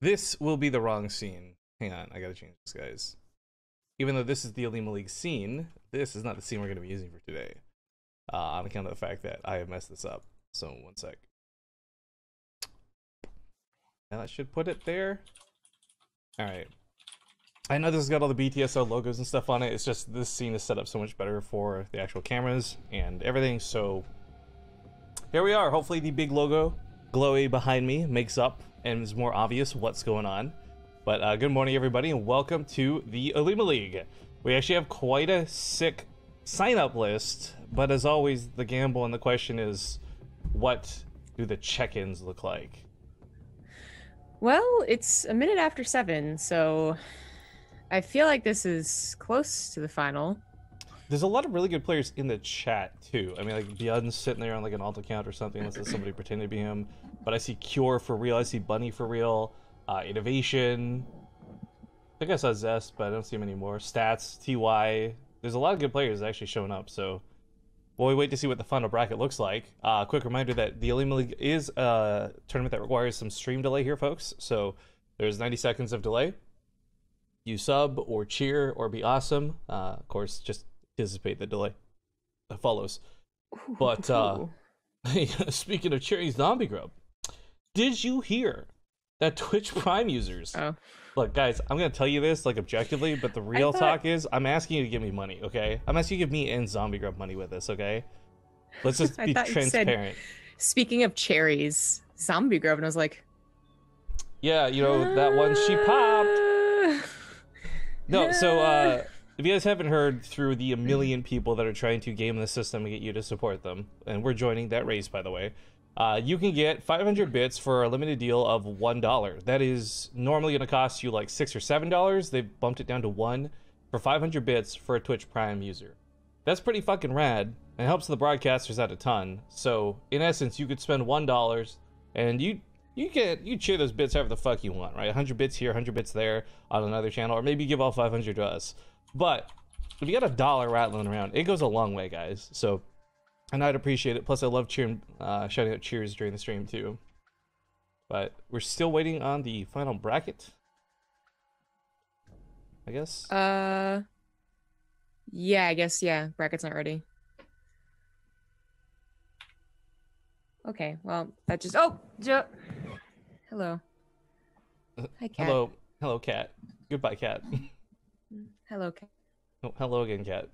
This will be the wrong scene. Hang on, I gotta change this, guys. Even though this is the Olimoleague scene, this is not the scene we're gonna be using for today. On account of the fact that I have messed this up. So, one sec. And that should put it there. Alright. I know this has got all the BTSO logos and stuff on it. It's just this scene is set up so much better for the actual cameras and everything. So, here we are. Hopefully the big logo, glowy behind me, makes up and is more obvious what's going on. But good morning, everybody, and welcome to the Olimoleague. We actually have quite a sick sign-up list, but as always, the gamble and the question is, what do the check-ins look like? Well, it's a minute after 7, so I feel like this is close to the final. There's a lot of really good players in the chat, too. I mean, like, Bjud's sitting there on, like, an alt account or something, unless it's somebody pretending to be him. But I see Cure for real, I see Bunny for real, Innovation. I think I saw Zest, but I don't see him anymore. Stats, TY. There's a lot of good players actually showing up, so while we wait to see what the final bracket looks like, quick reminder that the Olimoleague is a tournament that requires some stream delay here, folks. So there's 90 seconds of delay. You sub or cheer or be awesome. Of course, just anticipate the delay that follows. But speaking of cheering Zombie Grub, did you hear that Twitch Prime users... Look, guys, I'm going to tell you this, like, objectively, but the real talk is, I'm asking you to give me money, okay? I'm asking you to give me and Zombie Grub money with this, okay? Let's just be transparent. Speaking of cherries, Zombie Grub, and I was like... Yeah, you know, that one she popped. No, so, if you guys haven't heard, through the a million people that are trying to game the system and get you to support them, and we're joining that race, by the way, you can get 500 bits for a limited deal of $1. That is normally going to cost you like $6 or $7. They've bumped it down to $1 for 500 bits for a Twitch Prime user. That's pretty fucking rad, and helps the broadcasters out a ton. So, in essence, you could spend $1, and you cheer those bits however the fuck you want, right? 100 bits here, 100 bits there on another channel, or maybe give all 500 to us. But if you got $1 rattling around, it goes a long way, guys. So, and I'd appreciate it. Plus, I love shouting out cheers during the stream, too. But we're still waiting on the final bracket, I guess. Yeah, I guess, yeah. Bracket's not ready. Okay, well, that just... Oh! Hello. Hi, Cat. Hello, Cat. Goodbye, Cat. Hello, Cat. Oh, hello again, Cat.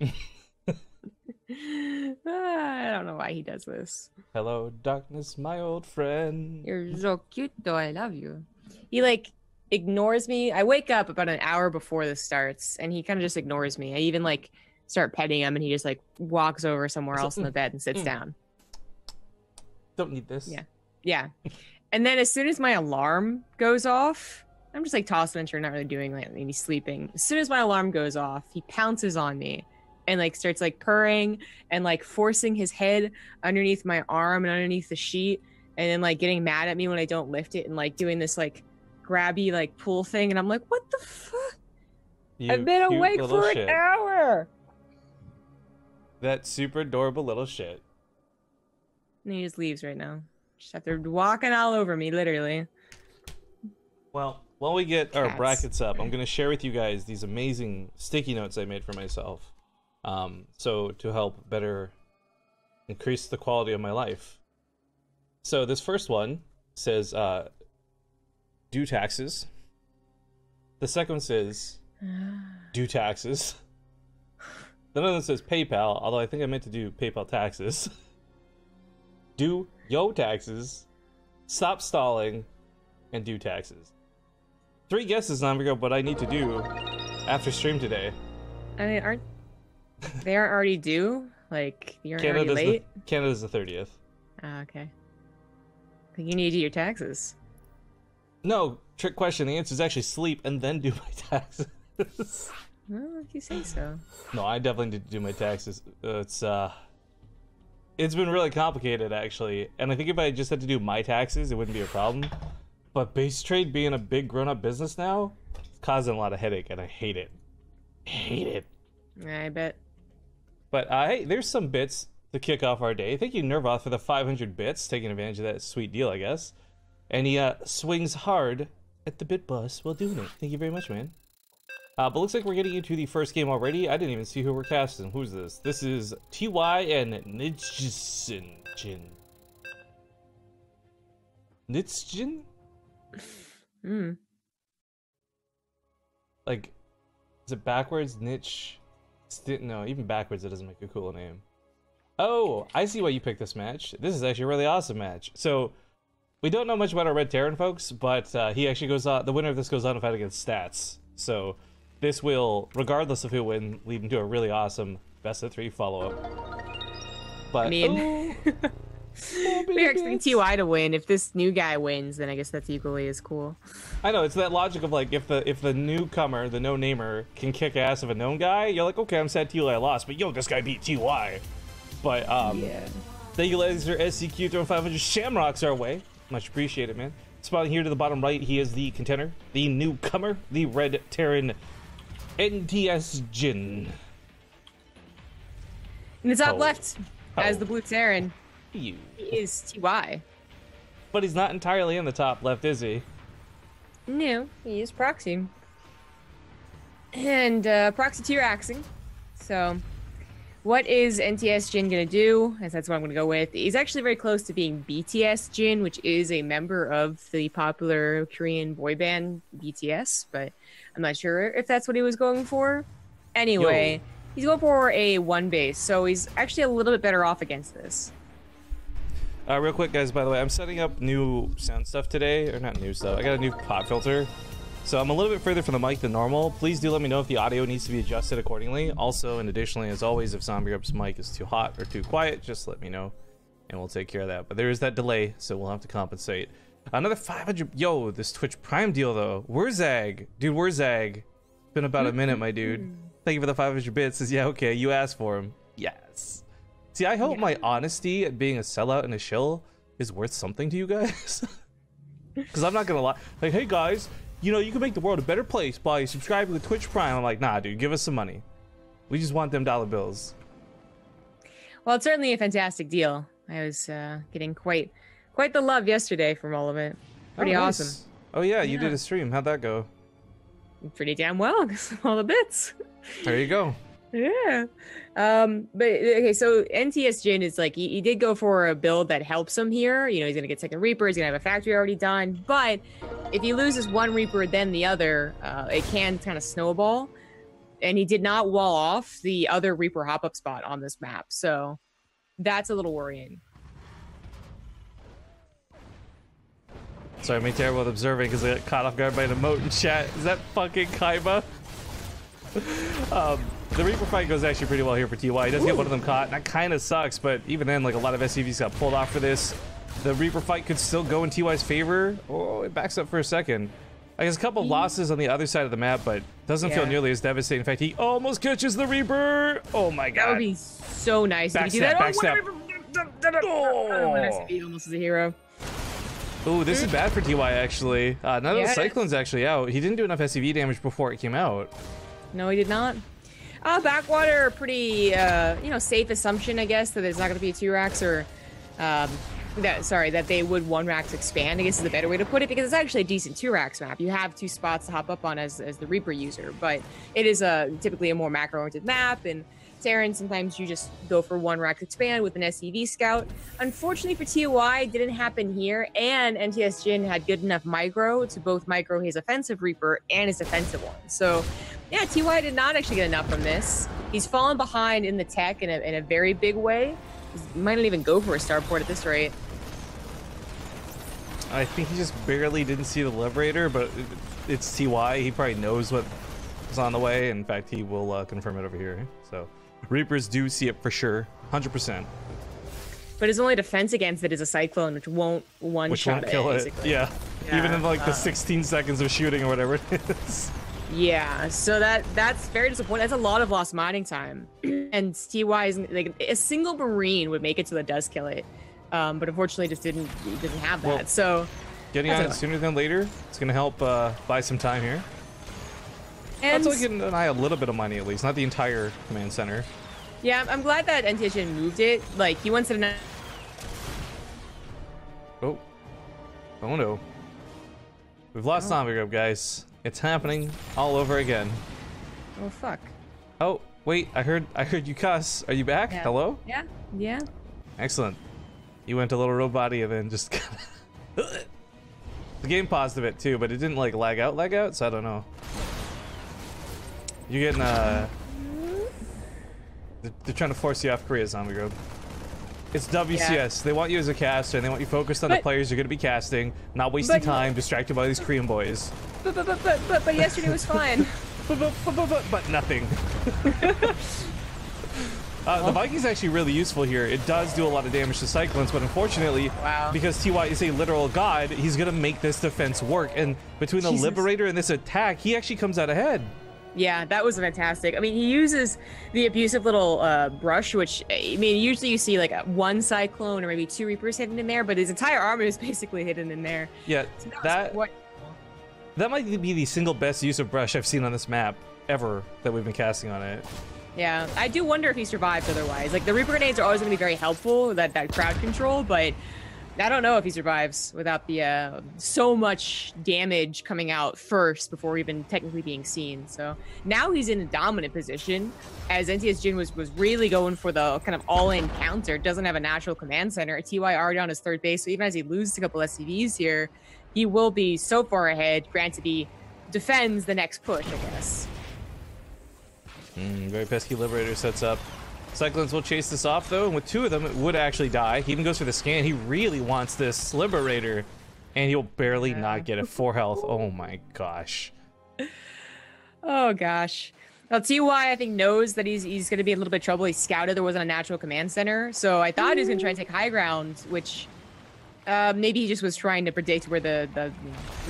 I don't know why he does this. Hello, darkness, my old friend. You're so cute, though. I love you. He, like, ignores me. I wake up about an hour before this starts, and he kind of just ignores me. I even, like, start petting him, and he just, like, walks over somewhere else in the bed and sits down. Don't need this. Yeah. Yeah. And then as soon as my alarm goes off, I'm just, like, tossing and turning, not really doing, like, maybe sleeping. As soon as my alarm goes off, he pounces on me. And like starts like purring and like forcing his head underneath my arm and underneath the sheet, and then like getting mad at me when I don't lift it and like doing this like grabby like pull thing, and I'm like, what the fuck? I've been awake for an hour. That super adorable little shit. And he just leaves right now. Just after walking all over me, literally. Well, while we get our brackets up, I'm gonna share with you guys these amazing sticky notes I made for myself. So to help better increase the quality of my life. So this first one says, do taxes. The second one says, do taxes. The other one says PayPal, although I think I meant to do PayPal taxes. Do yo taxes, stop stalling, and do taxes. 3 guesses, Nambigo, what I need to do after stream today. I mean, they aren't already due? Like, you're already late? Canada's the 30th. Oh, okay. I think you need to do your taxes. No, trick question. The answer is actually sleep and then do my taxes. Well, if you say so. No, I definitely need to do my taxes. It's been really complicated, actually. And I think if I just had to do my taxes, it wouldn't be a problem. But base trade being a big grown-up business now, it's causing a lot of headache, and I hate it. Hate it. I bet. But hey, there's some bits to kick off our day. Thank you, Nervoth, for the 500 bits, taking advantage of that sweet deal, I guess. And he swings hard at the bit bus while doing it. Thank you very much, man. But looks like we're getting into the first game already. I didn't even see who we're casting. Who's this? This is TY and NTSJIN. NTSJIN? Hmm. Like, is it backwards? Niche? No, even backwards it doesn't make a cool name. Oh, I see why you picked this match. This is actually a really awesome match. So, we don't know much about our Red Terran folks, but he actually goes on. The winner of this goes on to fight against Stats. So, this will, regardless of who wins, lead into a really awesome best of 3 follow-up. But, I mean, we're expecting TY to win. If this new guy wins, then I guess that's equally as cool. I know, it's that logic of like, if the newcomer, the no-namer, can kick ass of a known guy, you're like, okay, I'm sad TY lost, but yo, this guy beat TY. But, yeah. Thank you, Laser SCQ, throwing 500 shamrocks our way. Much appreciated, man. Spotting here to the bottom right, he is the contender, the newcomer, the Red Terran NTSJIN. In the top left, as the Blue Terran, he is TY. But he's not entirely in the top left, is he? No, he is Proxy. And Proxy tier axing. So, what is NTSJIN gonna do? As that's what I'm gonna go with. He's actually very close to being BTSJIN, which is a member of the popular Korean boy band BTS, but I'm not sure if that's what he was going for. Anyway, he's going for a 1 base, so he's actually a little bit better off against this. Real quick, guys, by the way, I'm setting up new sound stuff today. Or not new stuff. I got a new pop filter. So I'm a little bit further from the mic than normal. Please do let me know if the audio needs to be adjusted accordingly. Also, and additionally, as always, if Zombie Up's mic is too hot or too quiet, just let me know, and we'll take care of that. But there is that delay, so we'll have to compensate. Another 500. Yo, this Twitch Prime deal, though. Where's Zag? Dude, where's Zag? It's been about a minute, my dude. Thank you for the 500 bits. Says, yeah, okay, you asked for him. Yes. See, I hope my honesty at being a sellout and a shill is worth something to you guys. Because I'm not going to lie. Like, hey, guys, you know, you can make the world a better place by subscribing to Twitch Prime. I'm like, nah, dude, give us some money. We just want them dollar bills. Well, it's certainly a fantastic deal. I was getting quite the love yesterday from all of it. Pretty awesome. Oh, yeah, you did a stream. How'd that go? Pretty damn well, because of all the bits. There you go. Yeah. But okay, so NTSJIN is like, he did go for a build that helps him here. You know, he's gonna get second Reaper, he's gonna have a factory already done, but if he loses one Reaper then the other, it can kind of snowball. And he did not wall off the other Reaper hop-up spot on this map, so that's a little worrying. Sorry, I'm being terrible at observing because I got caught off guard by an emote in chat. Is that fucking Kaiba? The Reaper fight goes actually pretty well here for TY. He does get one of them caught. That kind of sucks, but even then, like, a lot of SCVs got pulled off for this. The Reaper fight could still go in TY's favor. Oh, it backs up for a second. I guess a couple losses on the other side of the map, but doesn't feel nearly as devastating. In fact, he almost catches the Reaper. Oh my god. That would be so nice. Backstab, backstab. Oh, SCV almost is a hero. Ooh, this is bad for TY, actually. None of the Cyclone's actually out. He didn't do enough SCV damage before it came out. No, he did not. Backwater, pretty, you know, safe assumption, I guess, that there's not going to be a 2-racks or, that they would 1-racks expand, I guess is the better way to put it, because it's actually a decent 2-racks map. You have 2 spots to hop up on as the Reaper user, but it is typically a more macro-oriented map, and Terran, sometimes you just go for 1-racks expand with an SCV scout. Unfortunately for TY, it didn't happen here, and NTSJIN had good enough micro to both micro his offensive Reaper and his defensive one. So, yeah, TY did not actually get enough from this. He's fallen behind in the tech in a very big way. He might not even go for a starport at this rate. I think he just barely didn't see the Liberator, but it's TY. He probably knows what is on the way. In fact, he will confirm it over here. So, Reapers do see it for sure, 100%. But his only defense against it is a Cyclone, which won't one-shot it, kill basically. it. Yeah, even in like the 16 seconds of shooting or whatever it is. Yeah, so that's very disappointing. That's a lot of lost mining time. And TY is like a single Marine would make it to the does kill it, but unfortunately just doesn't have that. Well, so getting on it sooner than later, it's gonna help buy some time here. And that's only getting an eye a little bit of money at least, not the entire command center. Yeah, I'm glad that NTSJIN moved it. Like he wants to. Oh no. We've lost zombie group, guys. It's happening all over again. Oh fuck. Oh, wait, I heard you cuss. Are you back? Yeah. Hello? Yeah. Yeah. Excellent. You went a little robot-y and then just the game paused a bit too, but it didn't like lag out, so I don't know. You're getting they're trying to force you off Korea, zombie group. It's WCS. Yeah. They want you as a caster, and they want you focused on the players you're going to be casting, not wasting time distracted by these Korean boys. But yesterday was fine. but nothing. The Viking's actually really useful here. It does do a lot of damage to Cyclones, but unfortunately, because TY is a literal god, he's going to make this defense work. And between the Liberator and this attack, he actually comes out ahead. Yeah, that was fantastic. I mean, he uses the abusive little brush, which, I mean, usually you see like one Cyclone or maybe 2 Reapers hidden in there, but his entire army is basically hidden in there. Yeah, so that might be the single best use of brush I've seen on this map ever that we've been casting on it. Yeah, I do wonder if he survives otherwise. Like, the Reaper grenades are always going to be very helpful, that crowd control, but I don't know if he survives without the so much damage coming out first before even technically being seen. So now he's in a dominant position, as NTSJIN was really going for the kind of all-in counter. Doesn't have a natural command center. TY already on his third base, so even as he loses a couple SCVs here, he will be so far ahead. Granted, he defends the next push, I guess. Very pesky Liberator sets up. Cyclones will chase this off, though, and with 2 of them, it would actually die. He even goes for the scan. He really wants this Liberator, and he'll barely not get it. 4 health. Oh my gosh. Oh gosh. Well, TY, I think, knows that he's going to be in a little bit of trouble. He scouted there wasn't a natural command center, so I thought he was going to try and take high ground, which maybe he just was trying to predict where where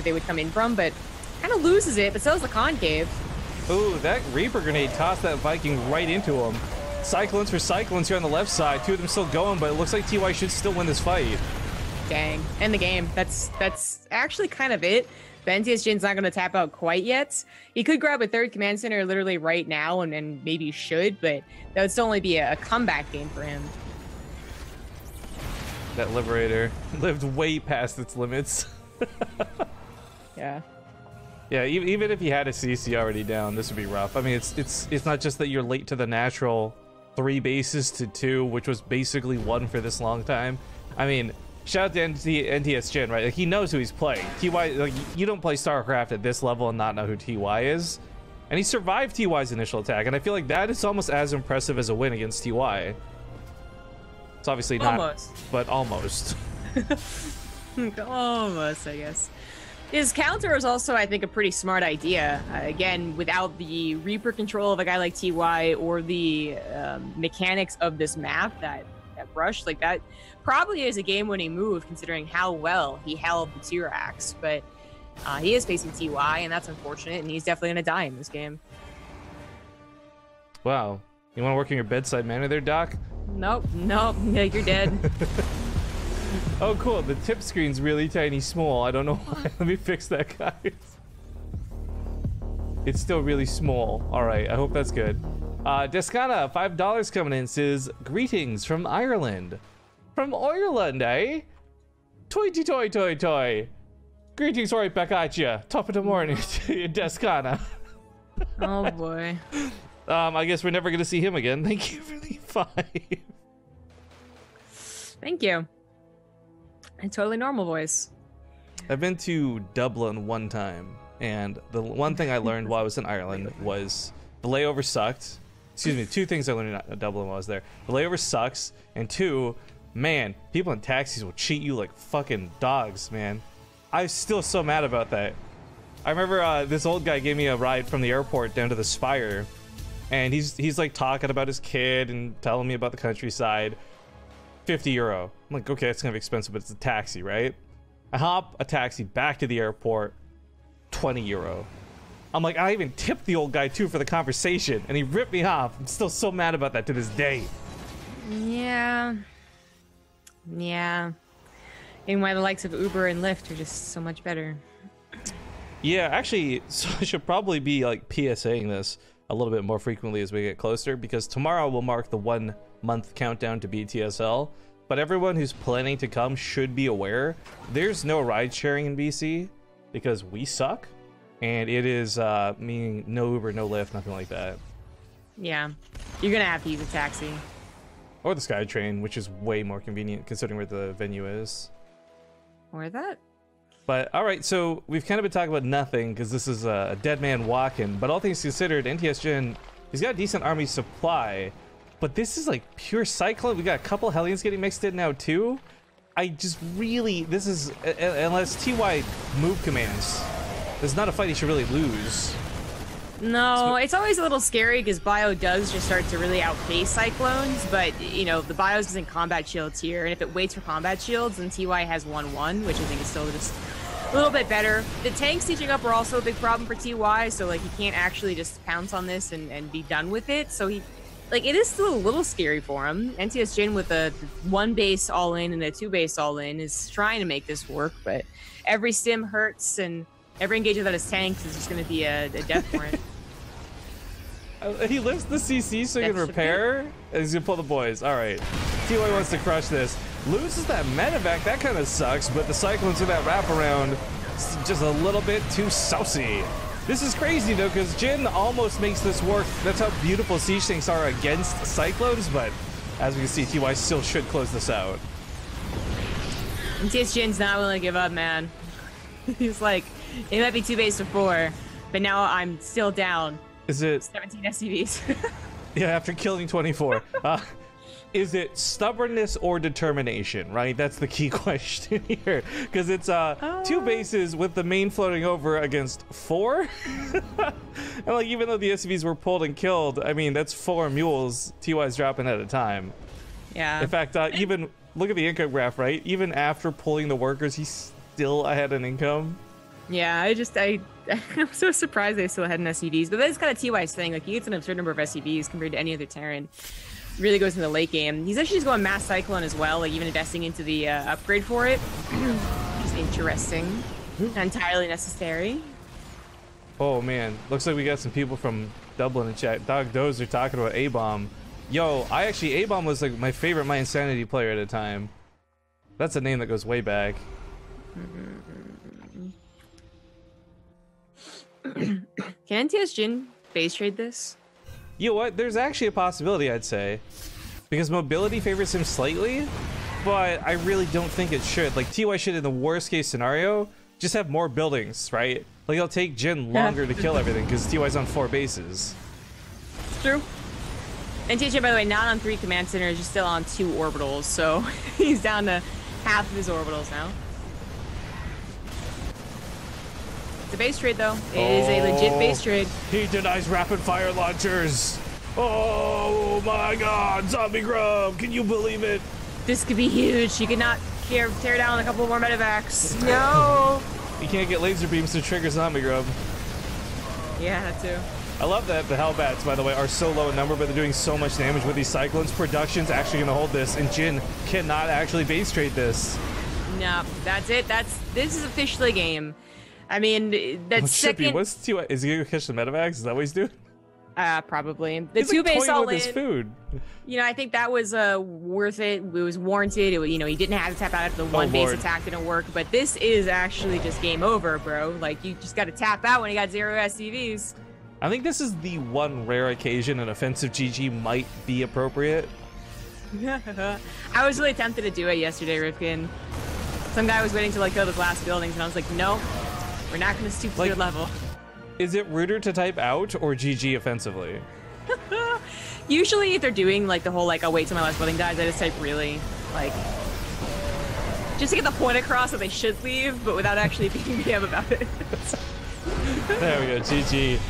they would come in from, but kind of loses it, but so is the concave. Ooh, that Reaper grenade tossed that Viking right into him. Cyclones for Cyclones here on the left side. 2 of them still going, but it looks like TY should still win this fight. Dang. End the game. That's actually kind of it. But NTSJIN's not going to tap out quite yet. He could grab a 3rd command center literally right now, and maybe should, but that would still only be a comeback game for him. That Liberator lived way past its limits. Yeah. Yeah, even if he had a CC already down, this would be rough. I mean, it's not just that you're late to the natural 3 bases to 2, which was basically 1 for this long time. I mean, shout out to NTSJIN, right? Like, he knows who he's playing. TY, like, you don't play StarCraft at this level and not know who TY is. And he survived TY's initial attack, and I feel like that is almost as impressive as a win against TY. It's obviously not, but almost. Almost, I guess. His counter is also, I think, a pretty smart idea. Again, without the Reaper control of a guy like TY or the mechanics of this map, that brush, like that probably is a game-winning move considering how well he held the T-Rax. But he is facing TY, and that's unfortunate, and he's definitely going to die in this game. Wow. You want to work in your bedside manner there, Doc? Nope. You're dead. Oh, cool. The tip screen's really tiny small. I don't know why. Let me fix that, guys. It's still really small. All right. I hope that's good. Descana, $5 coming in, says, greetings from Ireland. From Ireland, eh? Toy. Greetings right back at you. Top of the morning to you, Descana. Oh, boy. I guess we're never going to see him again. Thank you for the 5. Thank you. A totally normal voice. I've been to Dublin 1 time, and the one thing I learned while I was in Ireland was the layover sucked. Excuse me, 2 things I learned in Dublin while I was there. The layover sucks, and 2, man, people in taxis will cheat you like fucking dogs, man. I'm still so mad about that. I remember this old guy gave me a ride from the airport down to the Spire, and he's like talking about his kid and telling me about the countryside. €50. I'm like, okay, it's gonna be expensive, but it's a taxi, right? I hop a taxi back to the airport, €20. I'm like, I even tipped the old guy too for the conversation, and he ripped me off. I'm still so mad about that to this day. Yeah. And why the likes of Uber and Lyft are just so much better. Yeah, actually, so I should probably be like PSAing this a little bit more frequently as we get closer, because tomorrow will mark the 1-month countdown to BTSL. But everyone who's planning to come should be aware there's no ride sharing in BC. because we suck, and it is meaning no Uber, no Lyft, nothing like that. Yeah, you're gonna have to use a taxi. Or the SkyTrain, which is way more convenient considering where the venue is. Or that. But all right, so we've kind of been talking about nothing because this is a dead man walking. But all things considered, NTSJIN, he's got a decent army supply. But this is like pure Cyclone. We got a couple Hellions getting mixed in now too. I just really, this is, unless TY move commands, this is not a fight he should really lose. No, it's always a little scary because Bio does just start to really outpace Cyclones, but, you know, the Bios isn't combat shields here, and if it waits for combat shields, then TY has 1-1, which I think is still just a little bit better. The tanks teaching up are also a big problem for TY, so, like, he can't actually just pounce on this and be done with it, so he, like, it is still a little scary for him. NTSJIN with a 1 base all-in and a 2 base all-in is trying to make this work, but every stim hurts, and every engagement that is tanks is just going to be a death warrant. He lifts the CC so he can repair, and he's gonna pull the boys. All right, TY wants to crush this. Loses that medevac, that kind of sucks, but the Cyclones with that wraparound, just a little bit too saucy. This is crazy though, because Jin almost makes this work. That's how beautiful siege tanks are against Cyclones, but as we can see, TY still should close this out. NTSJIN's not willing to give up, man. He's like, it might be 2 base to 4, but now I'm still down. Is it 17 SCVs? Yeah, after killing 24. Is it stubbornness or determination, right? That's the key question here. Because it's 2 bases with the main floating over against 4. And like, even though the SCVs were pulled and killed, I mean, that's 4 mules TY's dropping at a time. Yeah. In fact, even look at the income graph, right? Even after pulling the workers, he's still ahead in income. Yeah, I'm so surprised they still had an SCVs, but that's kind of TY's thing. Like, he gets an absurd number of SCVs compared to any other Terran. Really goes in the late game. He's actually just going Mass Cyclone as well, like even investing into the upgrade for it. Just interesting. Not entirely necessary. Oh man, looks like we got some people from Dublin in chat. Dog Dozer talking about A-Bomb. Yo, A-Bomb was like my favorite My Insanity player at a time. That's a name that goes way back. Can NTSJIN base trade this? You know what? There's actually a possibility, I'd say. Because mobility favors him slightly, but I really don't think it should. Like, TY should, in the worst case scenario, just have more buildings, right? Like, it'll take Jin longer to kill everything because TY's on 4 bases. It's true. NTSJIN, by the way, not on 3 command centers, just still on 2 orbitals, so he's down to half of his orbitals now. It's a base trade, though. It is a legit base trade. He denies rapid fire launchers. Oh my god, Zombie Grub, can you believe it? This could be huge. You could not tear down a couple more medevacs. No! You can't get laser beams to trigger Zombie Grub. Yeah, that too. I love that the Hellbats, by the way, are so low in number, but they're doing so much damage with these Cyclones. Production's actually gonna hold this, and Jin cannot actually base trade this. No, that's it. This is officially game. I mean, that's second. What's TY? Is he gonna catch the medevacs? Is that what he's doing? Probably. The he's 2 base all with his food. You know, I think that was worth it. It was warranted. You know, he didn't have to tap out after the 1 base attack didn't work. But this is actually just game over, bro. Like, you just got to tap out when you got 0 SCVs. I think this is the one rare occasion an offensive GG might be appropriate. I was really tempted to do it yesterday, Rifkin. Some guy was waiting to like go to the last buildings, and I was like, no. We're not going to stoop to your level. Is it ruder to type out or GG offensively? Usually if they're doing like the whole like, I'll wait till my last building dies, I just type really, like, just to get the point across that they should leave, but without actually being BM about it. There we go, GG.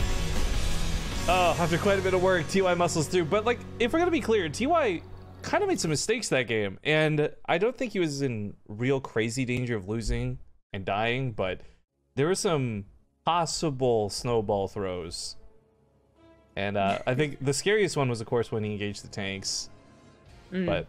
Oh, after quite a bit of work, TY muscles through. But like, if we're going to be clear, TY kind of made some mistakes that game, and I don't think he was in real crazy danger of losing and dying, but there were some possible snowball throws. And I think the scariest one was, of course, when he engaged the tanks. But,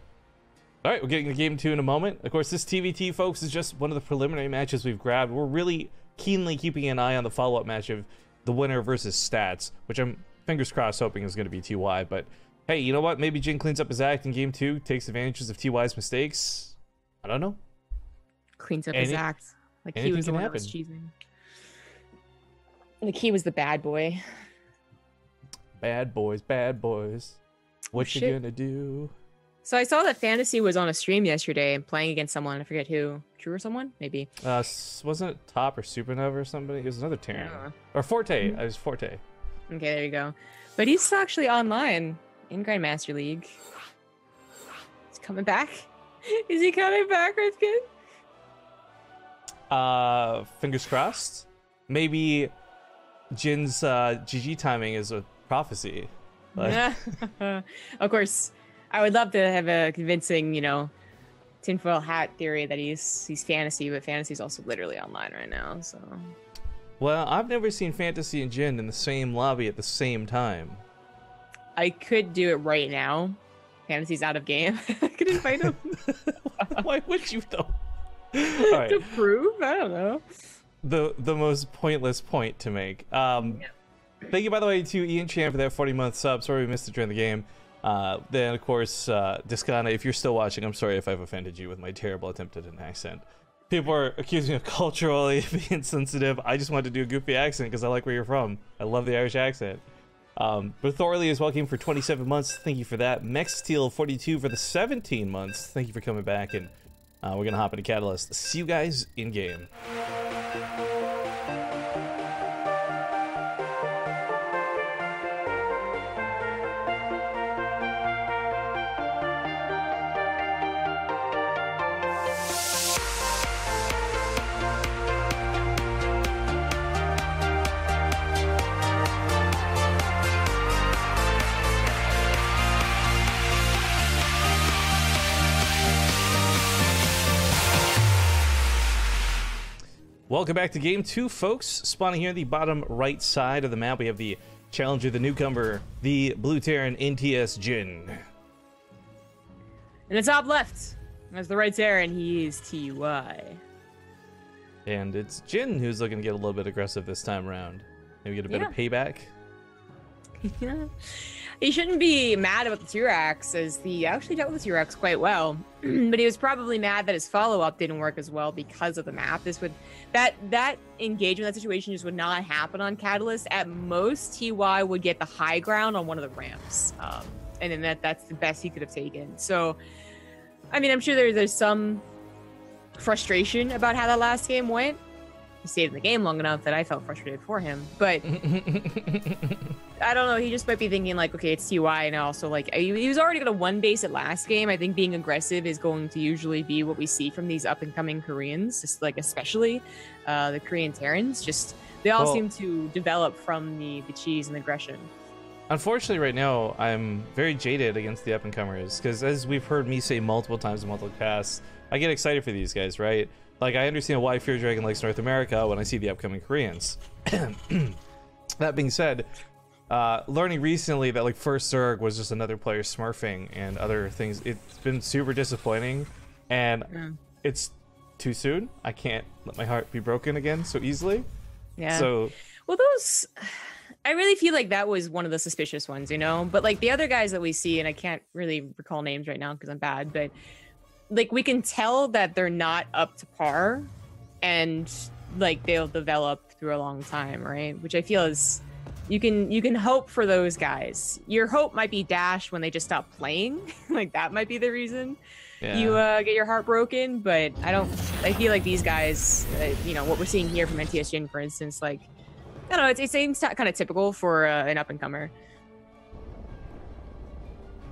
all right, we're getting to game 2 in a moment. Of course, this TvT, folks, is just one of the preliminary matches we've grabbed. We're really keenly keeping an eye on the follow-up match of the winner versus stats, which I'm, fingers crossed, hoping is going to be TY. But, hey, you know what? Maybe Jin cleans up his act in game 2, takes advantages of TY's mistakes. I don't know. Cleans up his act. Like he was the one that was cheesing. And the key was the bad boy. Bad boys, bad boys. What you shit. gonna do? So I saw that Fantasy was on a stream yesterday and playing against someone. I forget who. True or someone? Maybe. Wasn't it Top or Supernova or somebody? It was another Terran. Yeah. Or Forte. I was Forte. Okay, there you go. But he's actually online in Grandmaster League. He's coming back. Is he coming back, Rifkin? Fingers crossed. Maybe Jin's GG timing is a prophecy. But... Of course, I would love to have a convincing, tinfoil hat theory that he's Fantasy, but Fantasy's also literally online right now. So. Well, I've never seen Fantasy and Jin in the same lobby at the same time. I could do it right now. Fantasy's out of game. I could invite him. Why would you though? All right. To prove? I don't know. The most pointless point to make. Thank you, by the way, to Ian Chan for that 40-month sub. Sorry we missed it during the game. Then, of course, Discana, if you're still watching, I'm sorry if I've offended you with my terrible attempt at an accent. People are accusing me of culturally being sensitive. I just wanted to do a goofy accent because I like where you're from. I love the Irish accent. But Thorley is welcome for 27 months. Thank you for that. Mexsteel42 for the 17 months. Thank you for coming back. And we're going to hop into Catalyst. See you guys in-game. Welcome back to Game 2, folks. Spawning here in the bottom right side of the map, we have the challenger, the newcomer, the Blue Terran NTSJIN. In the top left, that's the right Terran, he is TY. And it's Jin who's looking to get a little bit aggressive this time around. Maybe get a bit of payback. Yeah. He shouldn't be mad about the T-Rex, as he actually dealt with the T-Rex quite well. But he was probably mad that his follow-up didn't work as well because of the map. That engagement, that situation just would not happen on Catalyst. At most, TY would get the high ground on one of the ramps. And then that's the best he could have taken. So, I mean, I'm sure there's some frustration about how that last game went. He stayed in the game long enough that I felt frustrated for him. But I don't know. He just might be thinking like, okay, it's TY, and also like he was already gonna one base at last game. I think being aggressive is going to usually be what we see from these up and coming Koreans, just like especially the Korean Terrans. Just they all seem to develop from the cheese and aggression. Unfortunately, right now I'm very jaded against the up and comers because, as we've heard me say multiple times in multiple casts, I get excited for these guys, right? Like, I understand why Fear Dragon likes North America when I see the upcoming Koreans. That being said, learning recently that, like, First Zerg was just another player smurfing and other things, it's been super disappointing. And it's too soon. I can't let my heart be broken again so easily. Yeah. So, well, those... I really feel like that was one of the suspicious ones, you know? But, like, the other guys that we see, and I can't really recall names right now because I'm bad, but... like, we can tell that they're not up to par, and like they'll develop through a long time, right? Which I feel is you can hope for those guys. Your hope might be dashed when they just stop playing. Like, that might be the reason you get your heart broken. But I feel like these guys, what we're seeing here from NTSJIN, for instance, like, I don't know, it seems kind of typical for an up and comer.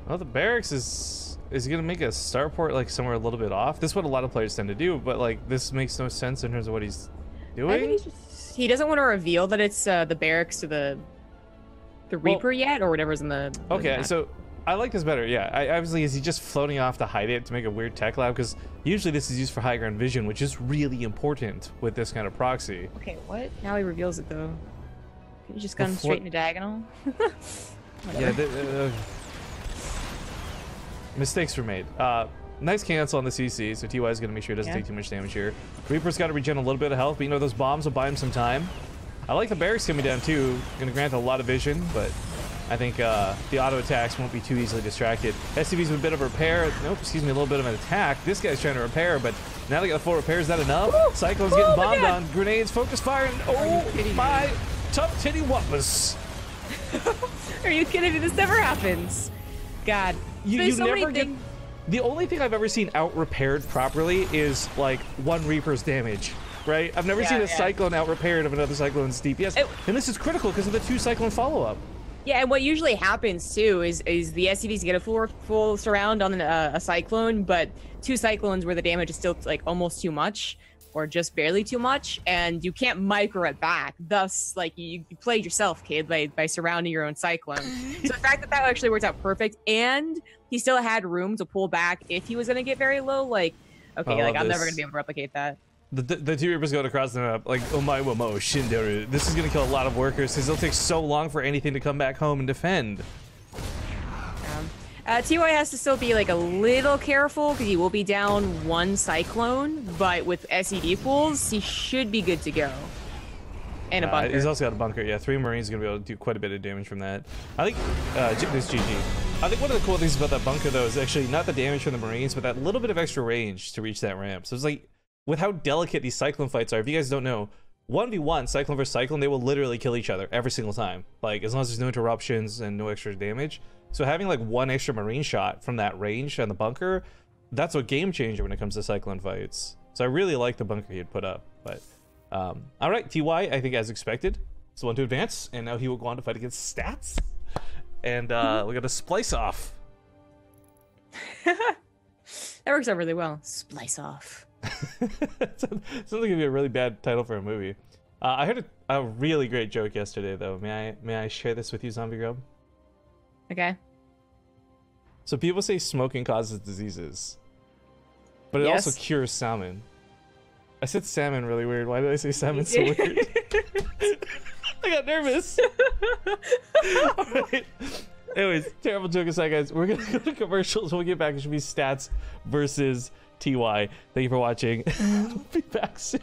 Well, the barracks is he gonna make a starport like somewhere a little bit off? This is what a lot of players tend to do, but like this makes no sense in terms of what he's doing. I think he doesn't want to reveal that it's the barracks to the Reaper yet, or whatever's in the. Okay, so I like this better. Yeah, obviously, is he just floating off to hide it to make a weird tech lab? Because usually this is used for high ground vision, which is really important with this kind of proxy. Okay, what? Now he reveals it though. Can you just gone straight into diagonal? Yeah. Mistakes were made. Nice cancel on the CC, so TY is going to make sure he doesn't take too much damage here. Reaper's got to regen a little bit of health, but those bombs will buy him some time. I like the barracks coming down too. Going to grant a lot of vision, but I think the auto attacks won't be too easily distracted. SCV's with a bit of repair. Nope, excuse me, a little bit of an attack. This guy's trying to repair, but now they got the full repair. Is that enough? Cyclone's getting bombed on. Grenades, focus fire, and oh my tough titty whoppers. Are you kidding me? This never happens. God. You so never many get... The only thing I've ever seen out-repaired properly is, like, one Reaper's damage, right? I've never seen a Cyclone out-repaired of another Cyclone's DPS. And this is critical because of the 2 Cyclone follow-up. Yeah, and what usually happens, too, is the SCVs get a full surround on a Cyclone, but 2 Cyclones where the damage is still, like, almost too much, or just barely too much, and you can't micro it back. Thus, like, you played yourself, kid, by surrounding your own Cyclone. So the fact that actually worked out perfect, and he still had room to pull back if he was going to get very low, like, okay, like, I'm never going to be able to replicate that. The 2 Reapers going across the map, like, oh my wamo, Shinderu. This is going to kill a lot of workers because it'll take so long for anything to come back home and defend. TY has to still be, like, a little careful because he will be down 1 Cyclone, but with SED pools, he should be good to go. And a bunker. He's also got a bunker. Yeah, 3 Marines are going to be able to do quite a bit of damage from that. I think, this GG. I think one of the cool things about that bunker, though, is actually not the damage from the Marines, but that little bit of extra range to reach that ramp. So it's like, with how delicate these Cyclone fights are, if you guys don't know, 1v1, Cyclone versus Cyclone, they will literally kill each other every single time. Like, as long as there's no interruptions and no extra damage. So having, like, 1 extra Marine shot from that range on the bunker, that's a game changer when it comes to Cyclone fights. So I really like the bunker he had put up. But, all right, TY, I think as expected, is the one to advance, and now he will go on to fight against Stats. And we got a Splice Off. That works out really well. Splice Off. Sounds like it'd be a really bad title for a movie. I heard a really great joke yesterday, though. May I share this with you, Zombie Grub? Okay. So people say smoking causes diseases, but it also cures salmon. I said salmon really weird. Why did I say salmon so weird? I got nervous. All right. Anyways, terrible joke aside, guys. We're gonna go to commercials. When we get back, it should be Stats versus TY. Thank you for watching. We'll be back soon.